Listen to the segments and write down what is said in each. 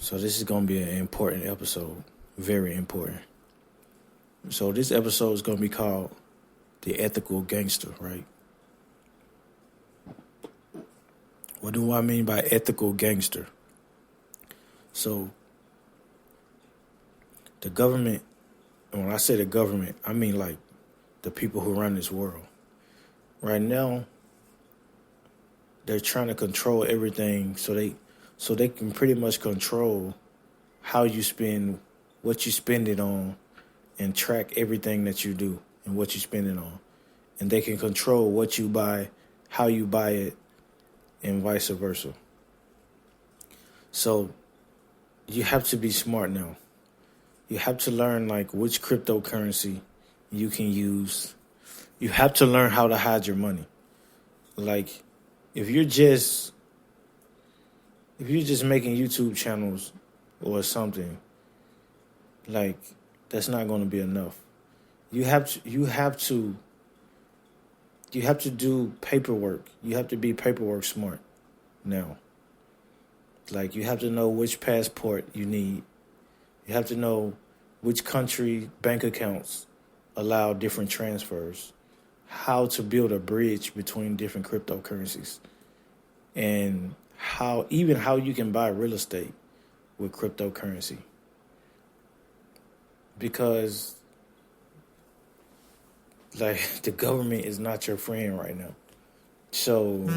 So this is going to be an important episode, very important. So this episode is going to be called The Ethical Gangster, right? What do I mean by ethical gangster? So the government, and when I say the government, I mean like the people who run this world. Right now, they're trying to control everything so they can pretty much control how you spend, what you spend it on, and track everything that you do and what you spend it on. And they can control what you buy, how you buy it, and vice versa. So you have to be smart now. You have to learn like which cryptocurrency you can use. You have to learn how to hide your money. Like if you're just making YouTube channels or something, like that's not going to be enough. You have to do paperwork. You have to be paperwork smart now. Like you have to know which passport you need. You have to know which country bank accounts allow different transfers, how to build a bridge between different cryptocurrencies, and how you can buy real estate with cryptocurrency. Because like the government is not your friend right now. So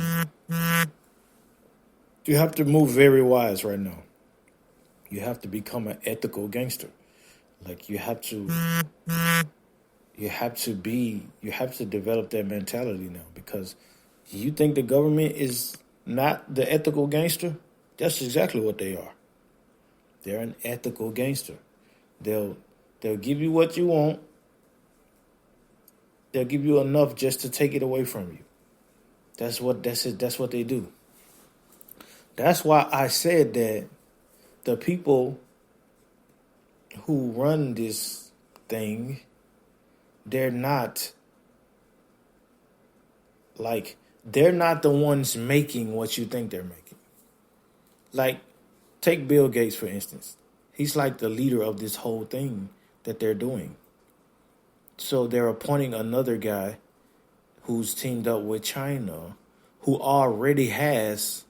you have to move very wise right now. You have to become an ethical gangster. Like you have to develop that mentality now, because you think the government is not the ethical gangster? That's exactly what they are. They're an ethical gangster. They'll give you what you want. They'll give you enough just to take it away from you. That's what they do. That's why I said that the people who run this thing, they're not the ones making what you think they're making. Like, take Bill Gates, for instance. He's like the leader of this whole thing that they're doing. So they're appointing another guy who's teamed up with China, who already has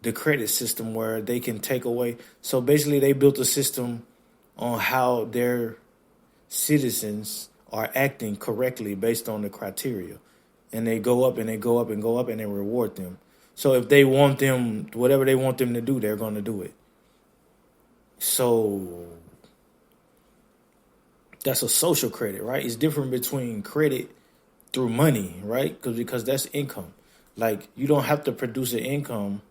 the credit system where they can take away. So basically they built a system on how their citizens are acting correctly based on the criteria. And they go up and they go up and go up and they reward them. So if they want them, whatever they want them to do, they're going to do it. So that's a social credit, right? It's different between credit through money, right? Because that's income. Like you don't have to produce an income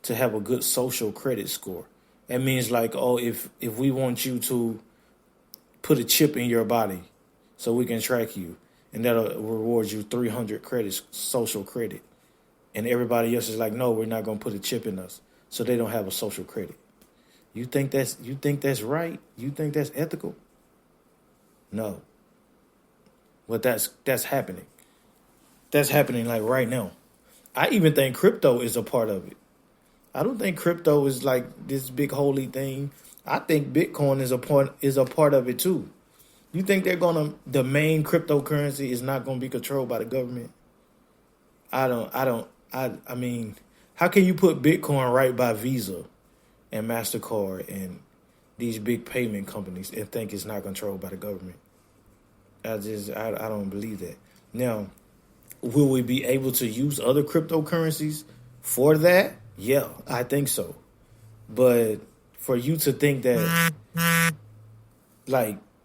to have a good social credit score. That means like, oh, if we want you to put a chip in your body so we can track you, and that'll reward you 300 credits, social credit. And everybody else is like, no, we're not going to put a chip in us. So they don't have a social credit. You think that's right? You think that's ethical? No. But that's happening. That's happening like right now. I even think crypto is a part of it. I don't think crypto is like this big holy thing. I think Bitcoin is a part of it too. You think the main cryptocurrency is not gonna be controlled by the government? I mean, how can you put Bitcoin right by Visa and MasterCard and these big payment companies and think it's not controlled by the government? I don't believe that. Now, will we be able to use other cryptocurrencies for that? Yeah, I think so. But for you to think that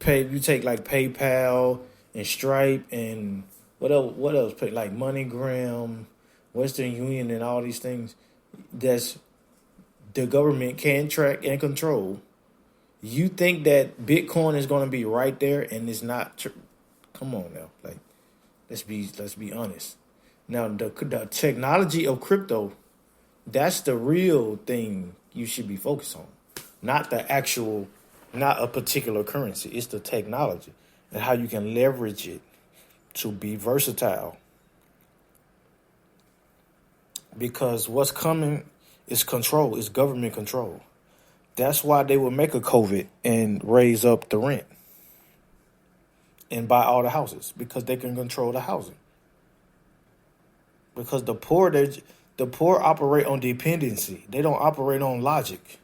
you take like PayPal and Stripe and what else? Like MoneyGram, Western Union, and all these things that's the government can track and control. You think that Bitcoin is going to be right there and it's not? Come on now, like let's be honest. Now the technology of crypto, that's the real thing you should be focused on, not a particular currency. It's the technology and how you can leverage it to be versatile. Because what's coming is control, is government control. That's why they would make a COVID and raise up the rent and buy all the houses, because they can control the housing. Because the poor operate on dependency. They don't operate on logic.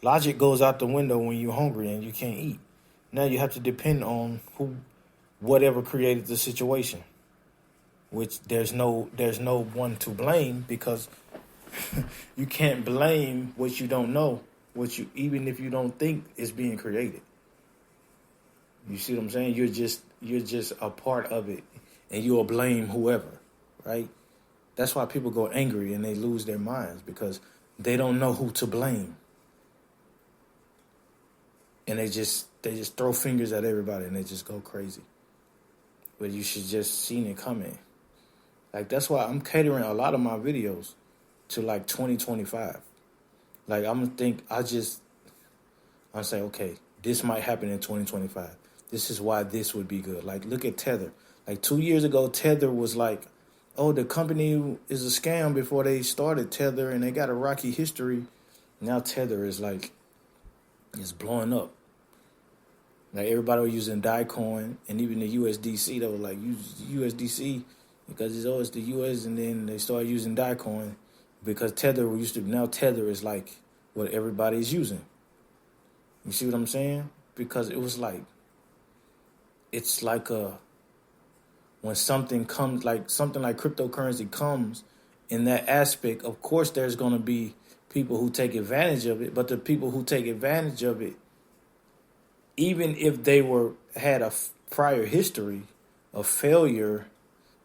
Logic goes out the window when you're hungry and you can't eat. Now you have to depend on whatever created the situation. Which there's no one to blame, because you can't blame what you don't know, even if you don't think it's being created. You see what I'm saying? You're just a part of it, and you'll blame whoever, right? That's why people go angry and they lose their minds, because they don't know who to blame. And they just throw fingers at everybody and they just go crazy. But you should just seen it coming. Like, that's why I'm catering a lot of my videos to like 2025. Like, I'm saying, okay, this might happen in 2025. This is why this would be good. Like, look at Tether. Like 2 years ago, Tether was like, oh, the company is a scam before they started Tether, and they got a rocky history. Now Tether is like, it's blowing up. Like, everybody was using Dogecoin, and even the USDC, they were like, use USDC because it's always the US, and then they started using Dogecoin because Tether now Tether is like what everybody's using. You see what I'm saying? Because it was like, it's like when something comes, like something like cryptocurrency comes in that aspect, of course there's going to be people who take advantage of it, but the people who take advantage of it, even if they had a prior history of failure,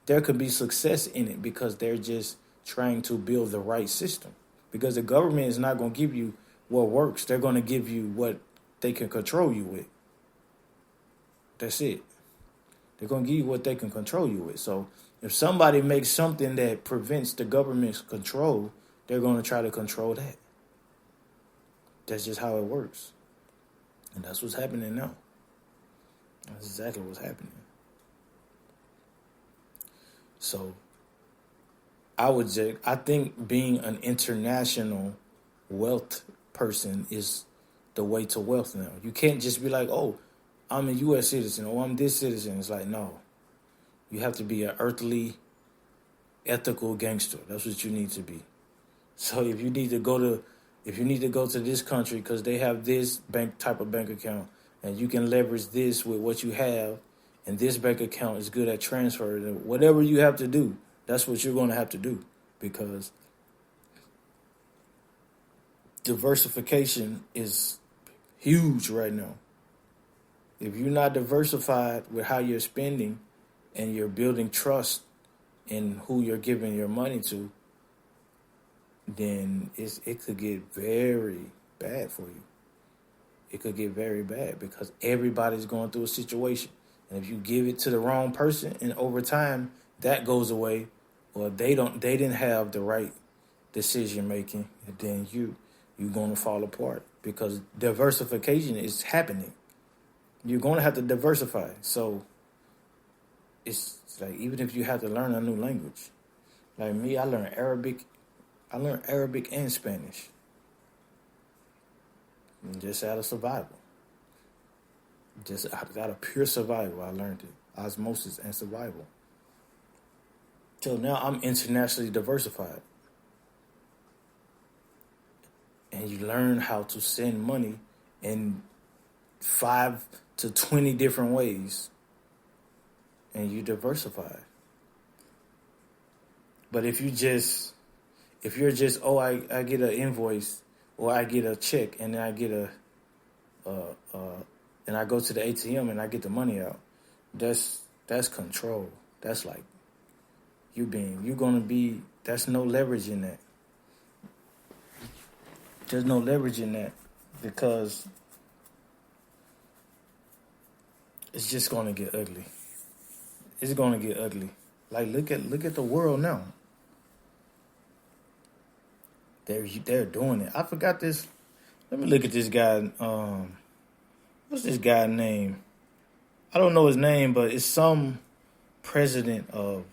there could be success in it because they're just trying to build the right system. Because the government is not going to give you what works. They're going to give you what they can control you with. That's it. They're going to give you what they can control you with. So if somebody makes something that prevents the government's control, they're going to try to control that. That's just how it works. And that's what's happening now. That's exactly what's happening. So I think being an international wealth person is the way to wealth now. You can't just be like, oh, I'm a U.S. citizen, or I'm this citizen. It's like, no. You have to be an earthly, ethical gangster. That's what you need to be. So if you need to go to this country because they have this type of bank account, and you can leverage this with what you have, and this bank account is good at transfer, whatever you have to do, that's what you're going to have to do, because diversification is huge right now. If you're not diversified with how you're spending and you're building trust in who you're giving your money to, then it could get very bad for you. It could get very bad because everybody's going through a situation. And if you give it to the wrong person, and over time that goes away, or they didn't have the right decision making, and then you're going to fall apart, because diversification is happening. You're going to have to diversify. So it's like, even if you have to learn a new language, like me, I learned Arabic and Spanish, and just out of survival. Just out of pure survival, I learned it. Osmosis and survival. Till now, I'm internationally diversified. And you learn how to send money in 5 to 20 different ways. And you diversify. But if you're just, oh, I get an invoice, or I get a check, and then I get and I go to the ATM and I get the money out, that's control. That's like that's no leverage in that. There's no leverage in that, because it's just going to get ugly. It's going to get ugly. Like, look at the world now. They're doing it. I forgot this. Let me look at this guy. What's this guy's name? I don't know his name, but it's some president of.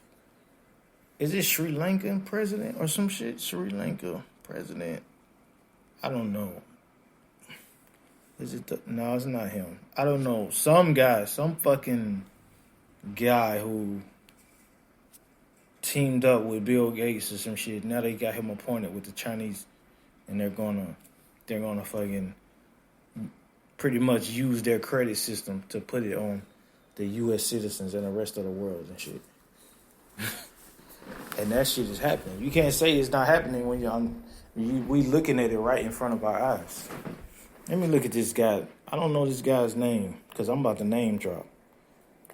Is it Sri Lankan president or some shit? Sri Lanka president. I don't know. Is it? No, it's not him. I don't know. Some guy, some fucking guy who teamed up with Bill Gates or some shit. Now they got him appointed with the Chinese, and they're gonna fucking pretty much use their credit system to put it on the U.S. citizens and the rest of the world and shit. And that shit is happening. You can't say it's not happening when we looking at it right in front of our eyes. Let me look at this guy. I don't know this guy's name because I'm about to name drop.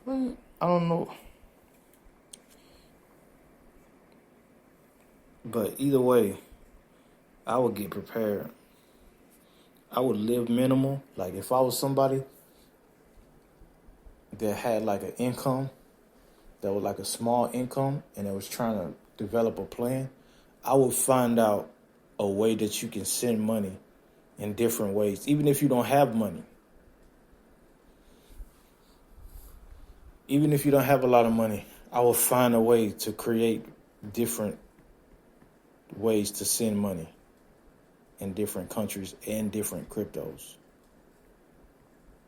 I don't know. But either way, I would get prepared. I would live minimal. Like if I was somebody that had like an income, that was like a small income, and that was trying to develop a plan, I would find out a way that you can send money in different ways, even if you don't have money. Even if you don't have a lot of money, I will find a way to create different ways to send money in different countries and different cryptos,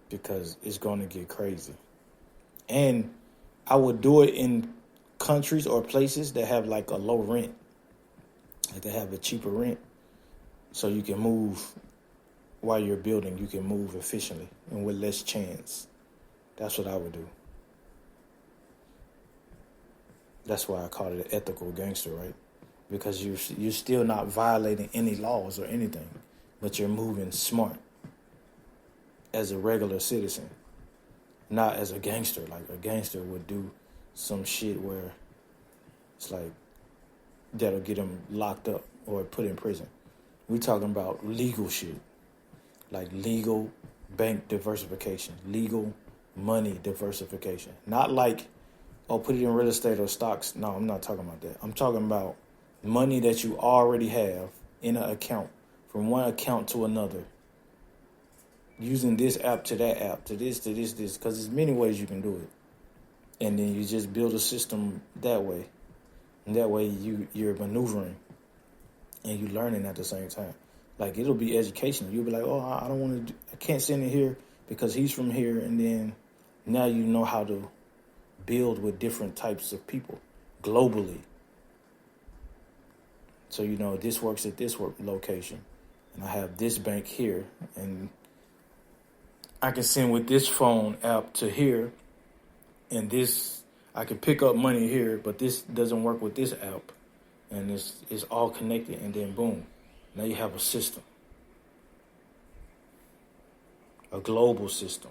because it's going to get crazy. And I would do it in countries or places that have like a low rent, like they have a cheaper rent, so you can move while you're building. You can move efficiently and with less chance. That's what I would do. That's why I call it an ethical gangster, right? Because you're still not violating any laws or anything, but you're moving smart as a regular citizen, not as a gangster. Like a gangster would do some shit where it's like that'll get them locked up or put in prison. We're talking about legal shit, like legal bank diversification, legal money diversification. Not like, oh, put it in real estate or stocks. No, I'm not talking about that. I'm talking about money that you already have in an account, from one account to another, using this app to that app, to this, because there's many ways you can do it. And then you just build a system that way. And that way you're maneuvering and you're learning at the same time. Like, it'll be educational. You'll be like, oh, I don't want to, I can't send it here because he's from here. And then now you know how to build with different types of people globally. So, you know, this works at this location, and I have this bank here, and I can send with this phone app to here, and this, I can pick up money here, but this doesn't work with this app, and it's all connected, and then boom, now you have a system, a global system.